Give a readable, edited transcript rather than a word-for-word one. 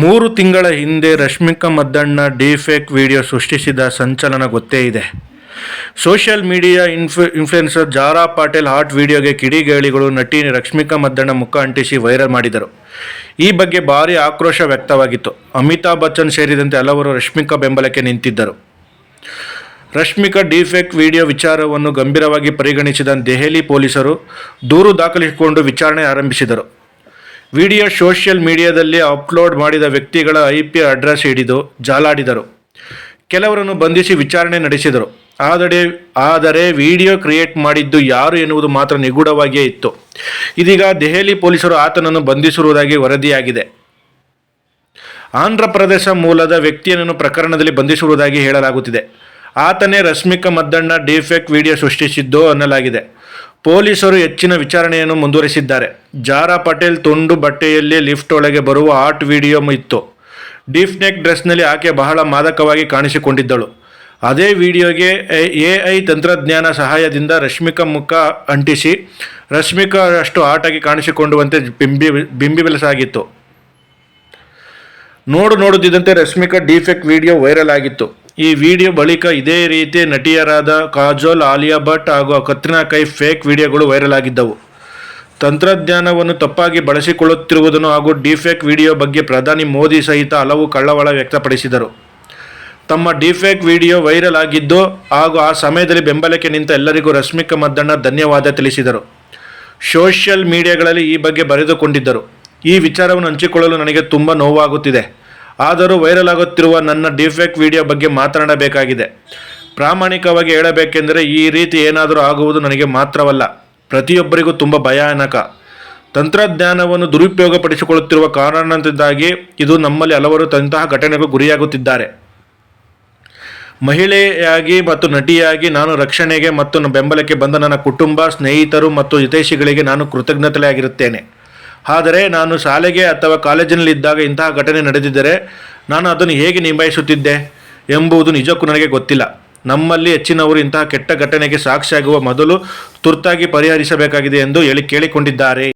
3 ತಿಂಗಳ ಹಿಂದೆ ರಶ್ಮಿಕಾ ಮಂದಣ್ಣ ಡೀಫೇಕ್ ವಿಡಿಯೋ ಸೃಷ್ಟಿಸಿದ ಸಂಚಲನ ಗೊತ್ತೇ ಇದೆ. Social media influencer ಜಾರಾ Patil hot ವಿಡಿಯೋಗೆ ಕಿಡಿಗೇಡಿಗಳು ನಟಿ ರಶ್ಮಿಕಾ ಮಂದಣ್ಣ ಮುಖ ಅಂಟಿಸಿ ವೈರಲ್ ಮಾಡಿದರು. ಈ ಬಗ್ಗೆ ಭಾರೀ ಆಕ್ರೋಶ ವ್ಯಕ್ತವಾಗಿತ್ತು. ಅಮಿತಾಬ್ ಬಚ್ಚನ್ ಸೇರಿದಂತೆ ಹಲವರು ರಶ್ಮಿಕಾ ಬೆಂಬಲಕ್ಕೆ ನಿಂತಿದ್ದರು. ರಶ್ಮಿಕಾ ಡೀಫೇಕ್ ವಿಡಿಯೋ ವಿಚಾರವನ್ನು ಗಂಭೀರವಾಗಿ ಪರಿಗಣಿಸಿದ ದೆಹಲಿ ಪೊಲೀಸರು ದೂರು ದಾಖಲಿಸಿಕೊಂಡು ವಿಚಾರಣೆ ಆರಂಭಿಸಿದರು. ವಿಡಿಯೋ ಸೋಷಿಯಲ್ ಮೀಡಿಯಾದಲ್ಲಿ ಅಪ್ಲೋಡ್ ಮಾಡಿದ ವ್ಯಕ್ತಿಗಳ IP ಅಡ್ರೆಸ್ ಹಿಡಿದು ಜಾಲಾಡಿದರು. ಕೆಲವರನ್ನು ಬಂಧಿಸಿ ವಿಚಾರಣೆ ನಡೆಸಿದರು. ಆದರೆ ವಿಡಿಯೋ ಕ್ರಿಯೇಟ್ ಮಾಡಿದ್ದು ಯಾರು ಎನ್ನುವುದು ಮಾತ್ರ ನಿಗೂಢವಾಗಿಯೇ ಇತ್ತು. ಇದೀಗ ದೆಹಲಿ ಪೊಲೀಸರು ಆತನನ್ನು ಬಂಧಿಸಿರುವುದಾಗಿ ವರದಿಯಾಗಿದೆ. ಆಂಧ್ರ ಪ್ರದೇಶ ಮೂಲದ ವ್ಯಕ್ತಿಯನ್ನು ಪ್ರಕರಣದಲ್ಲಿ ಬಂಧಿಸಿರುವುದಾಗಿ ಹೇಳಲಾಗುತ್ತಿದೆ. ಆತನೇ ರಶ್ಮಿಕಾ ಮಂದಣ್ಣ ಡೀಫೇಕ್ ವಿಡಿಯೋ ಸೃಷ್ಟಿಸಿದ್ದು ಅನ್ನಲಾಗಿದೆ. ಪೊಲೀಸರು ಹೆಚ್ಚಿನ ವಿಚಾರಣೆಯನ್ನು ಮುಂದುವರಿಸಿದ್ದಾರೆ. ಜಾರಾ ಪಾಟೀಲ್ ತುಂಡು ಬಟ್ಟೆಯಲ್ಲಿ ಲಿಫ್ಟ್ ಒಳಗೆ ಬರುವ ಹಾಟ್ ವಿಡಿಯೋ ಇತ್ತು. ಡೀಫ್ನೇಕ್ ಡ್ರೆಸ್ನಲ್ಲಿ ಆಕೆ ಬಹಳ ಮಾದಕವಾಗಿ ಕಾಣಿಸಿಕೊಂಡಿದ್ದಳು. ಅದೇ ವಿಡಿಯೋಗೆ AI ತಂತ್ರಜ್ಞಾನ ಸಹಾಯದಿಂದ ರಶ್ಮಿಕಾ ಮುಖ ಅಂಟಿಸಿ ರಶ್ಮಿಕಾ ಅಷ್ಟು ಹಾಟಾಗಿ ಕಾಣಿಸಿಕೊಳ್ಳುವಂತೆ ಬಿಂಬಿಸಲಾಗಿತ್ತು. ನೋಡುತ್ತಿದ್ದಂತೆ ರಶ್ಮಿಕಾ ಡೀಫೇಕ್ ವಿಡಿಯೋ ವೈರಲ್ ಆಗಿತ್ತು. ಈ ವಿಡಿಯೋ ಬಳಿಕ ಇದೇ ರೀತಿ ನಟಿಯರಾದ ಕಾಜೋಲ್, ಆಲಿಯಾ ಭಟ್ ಹಾಗೂ ಕತ್ರಿನಾ ಕೈಫ್ ಫೇಕ್ ವಿಡಿಯೋಗಳು ವೈರಲ್ ಆಗಿದ್ದವು. ತಂತ್ರಜ್ಞಾನವನ್ನು ತಪ್ಪಾಗಿ ಬಳಸಿಕೊಳ್ಳುತ್ತಿರುವುದನ್ನು ಹಾಗೂ ಡೀಫೇಕ್ ವಿಡಿಯೋ ಬಗ್ಗೆ ಪ್ರಧಾನಿ ಮೋದಿ ಸಹಿತ ಹಲವು ಕಳವಳ ವ್ಯಕ್ತಪಡಿಸಿದರು. ತಮ್ಮ ಡೀಫೇಕ್ ವಿಡಿಯೋ ವೈರಲ್ ಆಗಿದ್ದು ಹಾಗೂ ಆ ಸಮಯದಲ್ಲಿ ಬೆಂಬಲಕ್ಕೆ ನಿಂತ ಎಲ್ಲರಿಗೂ ರಶ್ಮಿಕಾ ಮಂದಣ್ಣ ಧನ್ಯವಾದ ತಿಳಿಸಿದರು. ಸೋಷಿಯಲ್ ಮೀಡಿಯಾಗಳಲ್ಲಿ ಈ ಬಗ್ಗೆ ಬರೆದುಕೊಂಡಿದ್ದರು. ಈ ವಿಚಾರವನ್ನು ಹಂಚಿಕೊಳ್ಳಲು ನನಗೆ ತುಂಬ ನೋವಾಗುತ್ತಿದೆ. ಆದರೂ ವೈರಲ್ ಆಗುತ್ತಿರುವ ನನ್ನ ಡೀಫೇಕ್ ವಿಡಿಯೋ ಬಗ್ಗೆ ಮಾತನಾಡಬೇಕಾಗಿದೆ. ಪ್ರಾಮಾಣಿಕವಾಗಿ ಹೇಳಬೇಕೆಂದರೆ ಈ ರೀತಿ ಏನಾದರೂ ಆಗುವುದು ನನಗೆ ಮಾತ್ರವಲ್ಲ, ಪ್ರತಿಯೊಬ್ಬರಿಗೂ ತುಂಬ ಭಯಾನಕ. ತಂತ್ರಜ್ಞಾನವನ್ನು ದುರುಪಯೋಗಪಡಿಸಿಕೊಳ್ಳುತ್ತಿರುವ ಕಾರಣದಿಂದಾಗಿ ಇದು ನಮ್ಮಲ್ಲಿ ಹಲವರು ಇಂತಹ ಘಟನೆಗೂ ಗುರಿಯಾಗುತ್ತಿದ್ದಾರೆ. ಮಹಿಳೆಯಾಗಿ ಮತ್ತು ನಟಿಯಾಗಿ ನಾನು ರಕ್ಷಣೆಗೆ ಮತ್ತು ಬೆಂಬಲಕ್ಕೆ ಬಂದ ನನ್ನ ಕುಟುಂಬ, ಸ್ನೇಹಿತರು ಮತ್ತು ಹಿತೈಷಿಗಳಿಗೆ ನಾನು ಕೃತಜ್ಞತೆಯಾಗಿರುತ್ತೇನೆ. ಆದರೆ ನಾನು ಶಾಲೆಗೆ ಅಥವಾ ಕಾಲೇಜಿನಲ್ಲಿದ್ದಾಗ ಇಂತಹ ಘಟನೆ ನಡೆದಿದ್ದರೆ ನಾನು ಅದನ್ನು ಹೇಗೆ ನಿಭಾಯಿಸುತ್ತಿದ್ದೆ ಎಂಬುದು ನಿಜಕ್ಕೂ ನನಗೆ ಗೊತ್ತಿಲ್ಲ. ನಮ್ಮಲ್ಲಿ ಹೆಚ್ಚಿನವರು ಇಂತಹ ಕೆಟ್ಟ ಘಟನೆಗೆ ಸಾಕ್ಷಿಯಾಗುವ ಮೊದಲು ತುರ್ತಾಗಿ ಪರಿಹರಿಸಬೇಕಾಗಿದೆ ಎಂದು ಕೇಳಿಕೊಂಡಿದ್ದಾರೆ.